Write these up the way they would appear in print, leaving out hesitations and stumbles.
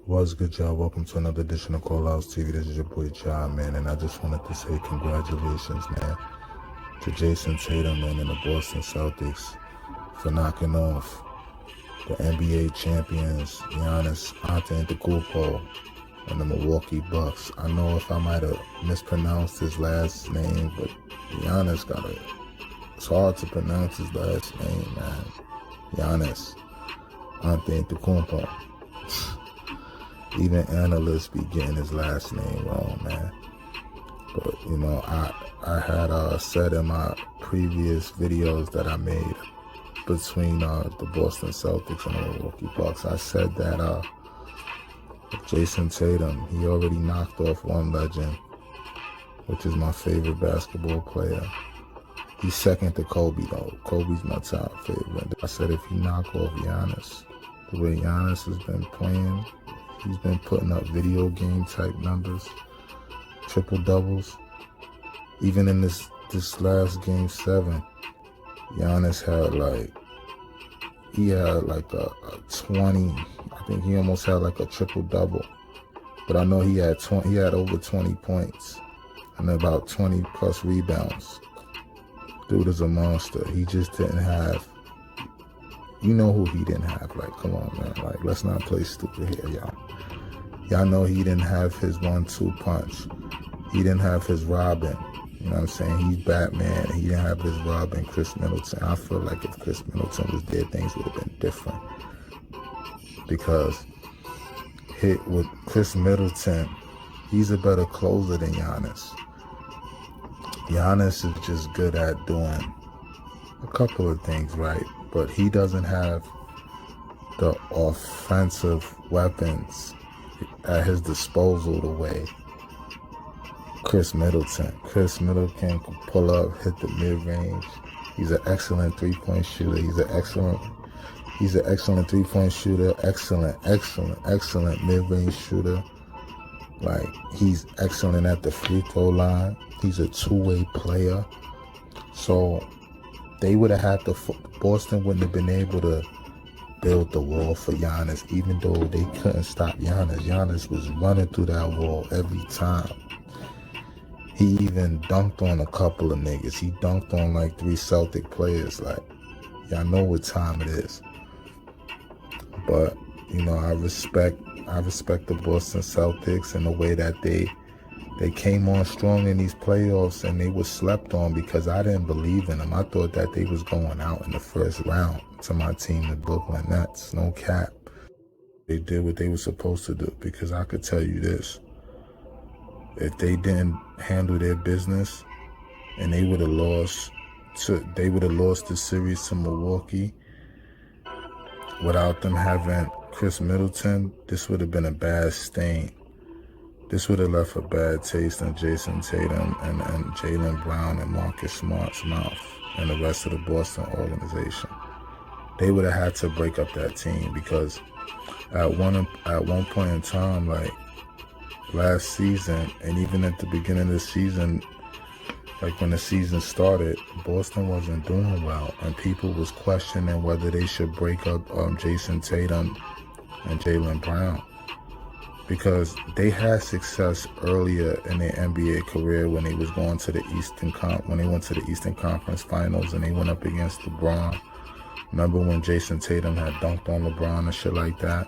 What's good, y'all? Welcome to another edition of Call Outs TV. This is your boy John, man, and I just wanted to say congratulations, man, to Jason Tatum, man, and the Boston Celtics for knocking off the NBA champions, Giannis Antetokounmpo, and the Milwaukee Bucks. I know if I might have mispronounced his last name, but Giannis it's hard to pronounce his last name, man. Giannis Antetokounmpo. Even analysts be getting his last name wrong, man. But, you know, I had said in my previous videos that I made between the Boston Celtics and the Milwaukee Bucks, I said that Jason Tatum, he already knocked off one legend, which is my favorite basketball player. He's second to Kobe, though. Kobe's my top favorite. I said if he knock off Giannis, the way Giannis has been playing, he's been putting up video game type numbers, triple doubles. Even in this last game 7, Giannis had like a 20. I think he almost had like a triple double. But I know he had over 20 points and about 20 plus rebounds. Dude is a monster. He just didn't have. You know who he didn't have. Like, come on, man. Like, let's not play stupid here, y'all. Y'all know he didn't have his 1-2 punch. He didn't have his Robin. You know what I'm saying? He's Batman. He didn't have his Robin, Chris Middleton. I feel like if Chris Middleton was there, things would have been different. Because with Chris Middleton, he's a better closer than Giannis. Giannis is just good at doing a couple of things, right? But he doesn't have the offensive weapons at his disposal the way Chris Middleton can pull up, hit the mid-range. He's an excellent three-point shooter. He's an excellent three-point shooter. Excellent mid-range shooter. Like, he's excellent at the free throw line. He's a two-way player. So they would have had to. Boston wouldn't have been able to build the wall for Giannis, even though they couldn't stop Giannis. Giannis was running through that wall every time. He even dunked on a couple of niggas. He dunked on like 3 Celtic players. Like, y'all know what time it is. But, you know, I respect the Boston Celtics and the way that they came on strong in these playoffs, and they were slept on because I didn't believe in them. I thought that they was going out in the first round to my team, the Brooklyn Nets. No cap. They did what they were supposed to do, because I could tell you this. If they didn't handle their business and they would have lost the series to Milwaukee without them having Chris Middleton, this would have been a bad stain. This would have left a bad taste in Jason Tatum and Jaylen Brown and Marcus Smart's mouth and the rest of the Boston organization. They would have had to break up that team, because at one point in time, like last season, and even at the beginning of the season, like when the season started, Boston wasn't doing well, and people was questioning whether they should break up Jason Tatum and Jaylen Brown. Because they had success earlier in their NBA career when they was going to the when they went to the Eastern Conference Finals and they went up against LeBron. Remember when Jason Tatum had dunked on LeBron and shit like that?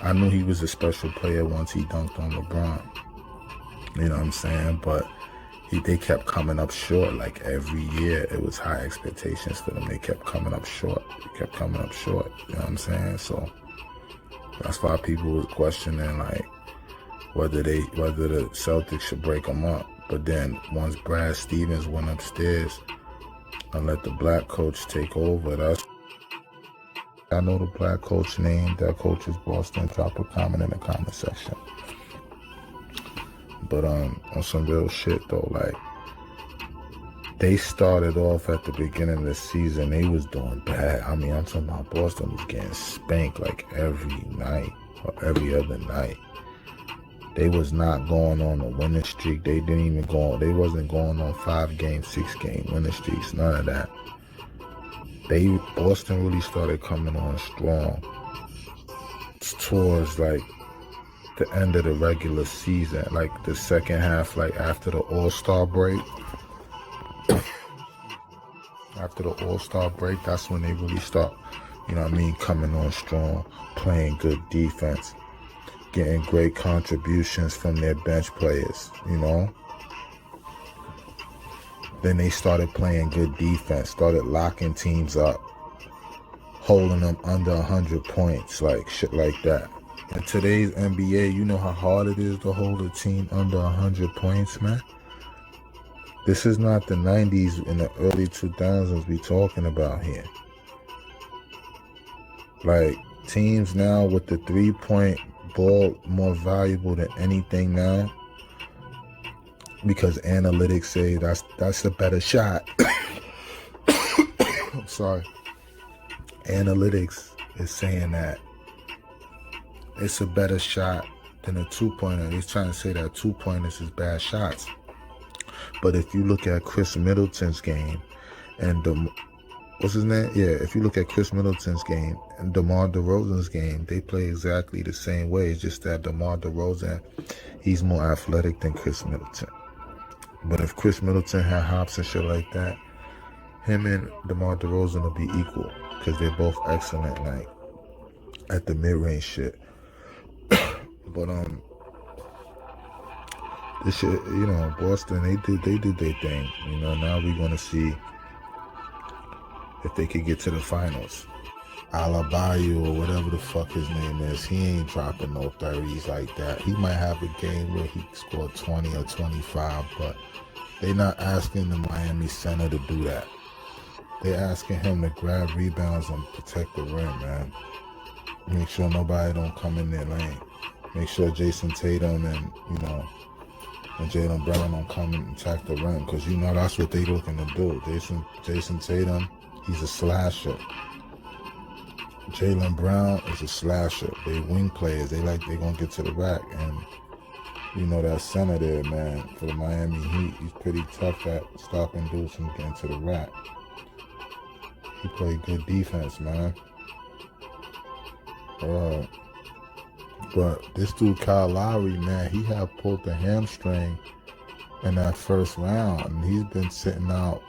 I knew he was a special player once he dunked on LeBron. You know what I'm saying? But they kept coming up short. Like every year, it was high expectations for them. They kept coming up short. You know what I'm saying? So that's why people were questioning like whether the Celtics should break them up. But then once Brad Stevens went upstairs and let the black coach take over, I know the black coach name. That coach is Boston. Drop a comment in the comment section. But on some real shit though, like they started off at the beginning of the season, they was doing bad. I mean, I'm talking about Boston was getting spanked like every night or every other night. They was not going on a winning streak. They wasn't going on 5-game, 6-game winning streaks, none of that. Boston really started coming on strong towards like the end of the regular season, like the second half, like after the All-Star break. After the All-Star break, that's when they really start, you know what I mean, coming on strong, playing good defense, getting great contributions from their bench players, you know. Then they started playing good defense, started locking teams up, holding them under 100 points, like shit like that. In today's NBA, you know how hard it is to hold a team under 100 points, man? This is not the 90s and the early 2000s we talking about here. Like, teams now with the three-point ball more valuable than anything now, because analytics say that's a better shot. I'm sorry. Analytics is saying that it's a better shot than a two-pointer. They're trying to say that two-pointers is bad shots. But if you look at Chris Middleton's game and what's his name? Yeah, if you look at Chris Middleton's game and DeMar DeRozan's game, they play exactly the same way. It's just that DeMar DeRozan, he's more athletic than Chris Middleton. But if Chris Middleton had hops and shit like that, him and DeMar DeRozan will be equal because they're both excellent, like at the mid-range shit. But this shit, you know, Boston, they did their thing. You know, now we're gonna see if they could get to the finals. Alabayo or whatever the fuck his name is, he ain't dropping no 30s like that. He might have a game where he scored 20 or 25, but they not asking the Miami center to do that. They're asking him to grab rebounds and protect the rim, man. Make sure nobody don't come in their lane. Make sure Jason Tatum and, you know, and Jaylen Brown don't come and attack the rim, because you know that's what they looking to do. Jason Tatum, he's a slasher. Jaylen Brown is a slasher. They wing players. They gonna get to the rack, and you know that center there, man, for the Miami Heat, he's pretty tough at stopping dudes from getting to the rack. He played good defense, man. But this dude Kyle Lowry, man, he had pulled the hamstring in that first round, and he's been sitting out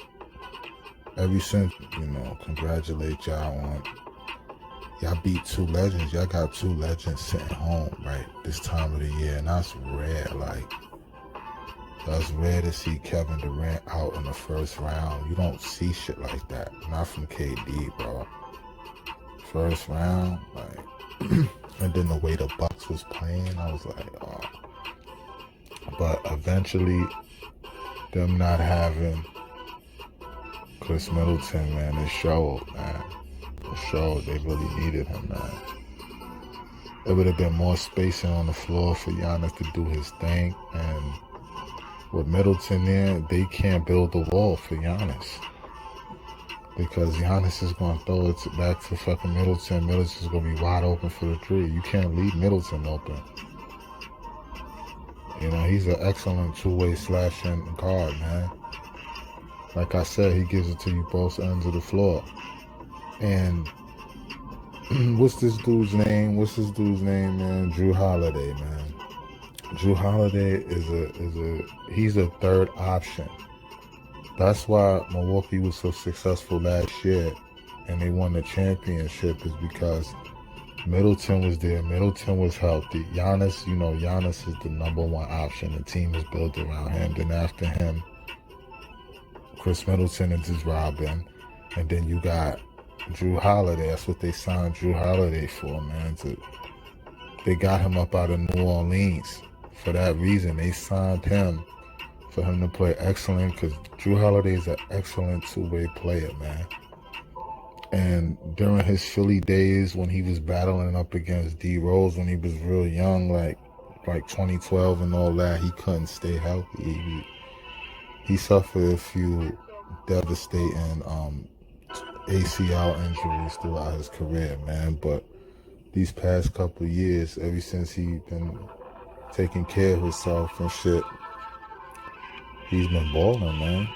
ever since. You know, congratulate y'all on y'all beat two legends. Y'all got two legends sitting home right this time of the year, and that's rare. Like, that's rare to see Kevin Durant out in the first round. You don't see shit like that. Not from KD, bro. First round, like. And then the way the Bucks was playing, I was like, oh. But eventually, them not having Chris Middleton, man, it showed, man. It showed they really needed him, man. It would have been more spacing on the floor for Giannis to do his thing. And with Middleton there, they can't build the wall for Giannis. Because Giannis is going to throw it back to fucking Middleton. Middleton's going to be wide open for the three. You can't leave Middleton open. You know, he's an excellent two-way slashing guard, man. Like I said, he gives it to you both ends of the floor. And what's this dude's name? Man? Drew Holiday, man. Drew Holiday he's a third option. That's why Milwaukee was so successful last year and they won the championship, is because Middleton was there. Middleton was healthy. Giannis, you know, Giannis is the number one option. The team is built around him. Then after him, Chris Middleton is Robin. And then you got Drew Holiday. That's what they signed Drew Holiday for, man. They got him up out of New Orleans. For that reason, they signed him. For him to play excellent, because Drew Holiday is an excellent two-way player, man. And during his Philly days, when he was battling up against D Rose when he was real young, like 2012 and all that, he couldn't stay healthy. He suffered a few devastating ACL injuries throughout his career, man. But these past couple of years, ever since he been taking care of himself and shit, he's been balling, man.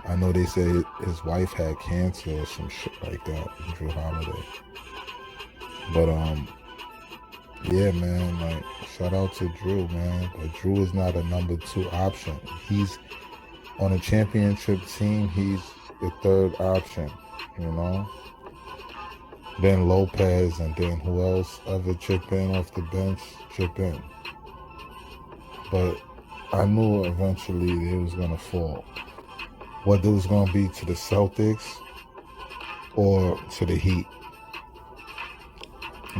I know they say his wife had cancer or some shit like that, Drew Holiday. But Yeah, man. Like, shout out to Drew, man. But Drew is not a number 2 option. He's on a championship team. He's the 3rd option. You know. Then Lopez, and then who else ever chip in off the bench? Chip in. But I knew eventually they was gonna fall. Whether it was gonna be to the Celtics or to the Heat,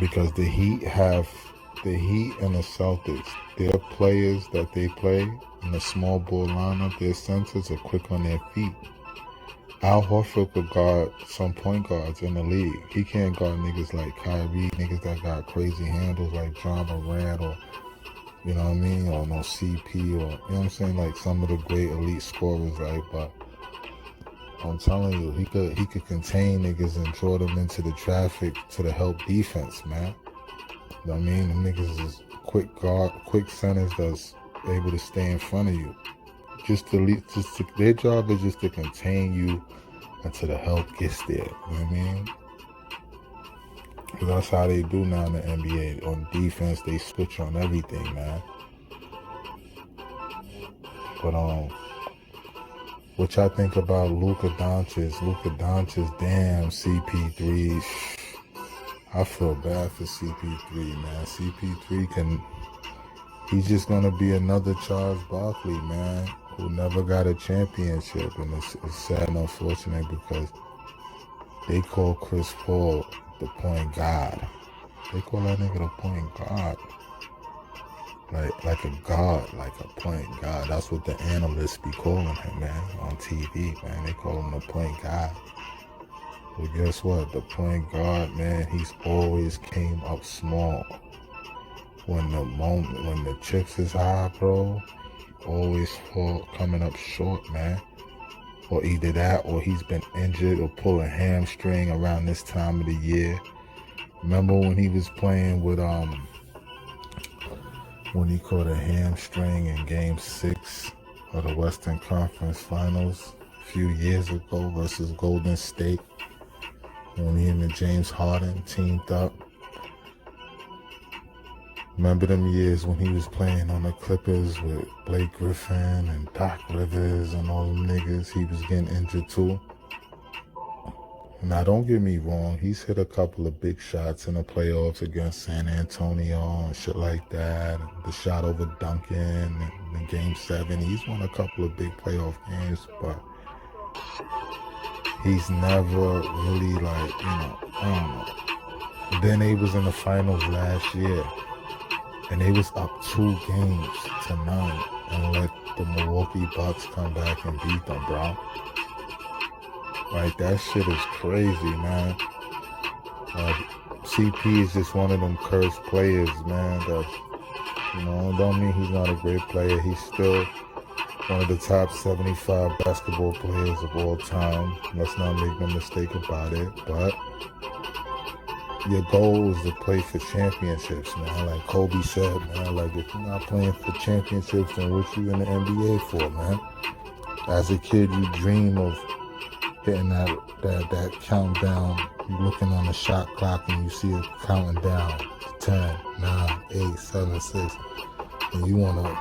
because the Heat and the Celtics, their players that they play in the small ball lineup, their centers are quick on their feet. Al Horford could guard some point guards in the league. He can't guard niggas like Kyrie, niggas that got crazy handles like John Morant, or you know what I mean, or no CP, or you know what I'm saying, like some of the great elite scorers, right? But I'm telling you, he could contain niggas and draw them into the traffic to the help defense, man. You know what I mean? The niggas is quick centers that's able to stay in front of you. Their job is just to contain you until the help gets there. You know what I mean? Because that's how they do now in the NBA. On defense, they switch on everything, man. But what y'all think about Luka Doncic? Luka Doncic, damn, CP3. I feel bad for CP3, man. CP3 he's just gonna be another Charles Barkley, man, who never got a championship, and it's sad and unfortunate because they call Chris Paul the point guard. They call that nigga the point guard. Like a god, like a point guard. That's what the analysts be calling him, man, on TV, man. They call him the point guard. But guess what? The point guard, man, he's always came up small. When the chips is high, bro, always coming up short, man. Or either that, or he's been injured or pull a hamstring around this time of the year. Remember when he was playing with when he caught a hamstring in Game 6 of the Western Conference Finals a few years ago versus Golden State, when he and James Harden teamed up. Remember them years when he was playing on the Clippers with Blake Griffin and Doc Rivers and all them niggas? He was getting injured too. Now, don't get me wrong. He's hit a couple of big shots in the playoffs against San Antonio and shit like that. The shot over Duncan in Game 7. He's won a couple of big playoff games, but he's never really, like, I don't know. Then he was in the finals last year, and they was up 2-0 and let the Milwaukee Bucks come back and beat them, bro. Like, that shit is crazy, man. CP is just one of them cursed players, man. That, don't mean he's not a great player. He's still one of the top 75 basketball players of all time. Let's not make no mistake about it. But your goal is to play for championships, man. Like Kobe said, man. Like, if you're not playing for championships, then what you in the NBA for, man? As a kid, you dream of hitting that countdown. You're looking on the shot clock and you see it counting down to 10, 9, 8, 7, 6, and you wanna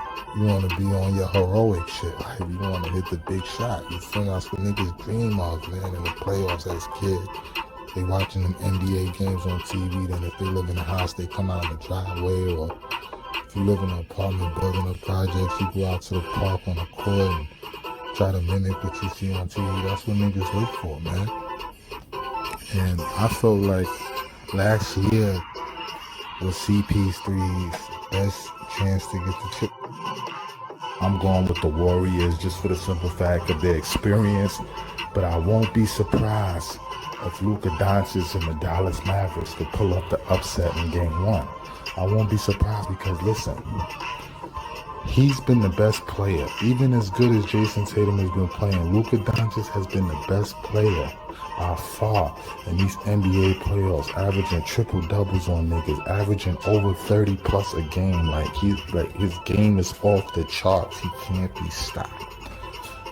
be on your heroic shit. Like, you wanna hit the big shot. You think that's what niggas dream of, man, in the playoffs as kids. They watching them NBA games on TV. Then if they live in a house, they come out of the driveway. Or if you live in an apartment building or projects, you go out to the park on the court and try to mimic what you see on TV. That's what niggas look for, man. And I felt like last year was CP3's best chance to get the chip. I'm going with the Warriors just for the simple fact of their experience, but I won't be surprised if Luka Doncic and the Dallas Mavericks could pull up the upset in Game 1. I won't be surprised because, listen, he's been the best player. Even as good as Jason Tatum has been playing, Luka Doncic has been the best player by far in these NBA playoffs, averaging triple doubles on niggas, averaging over 30 plus a game. Like his game is off the charts. He can't be stopped.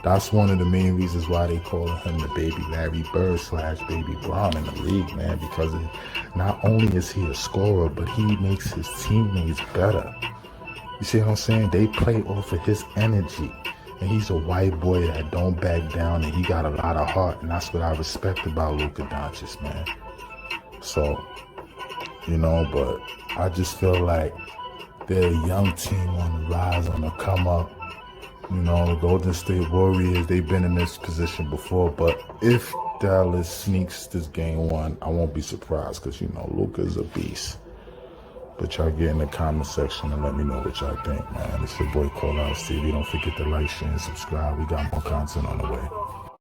That's one of the main reasons why they call him the baby Larry Bird / baby Brown in the league, man, because not only is he a scorer, but he makes his teammates better. You see what I'm saying? They play off of his energy. And he's a white boy that don't back down, and he got a lot of heart, and that's what I respect about Luka Doncic, man. So, but I just feel like they're a young team on the rise, on the come up. The Golden State Warriors, they've been in this position before, but if Dallas sneaks this game 1, I won't be surprised because, Luka is a beast. But y'all get in the comment section and let me know what y'all think, man. It's your boy Call Out Stevie. Don't forget to like, share, and subscribe. We got more content on the way.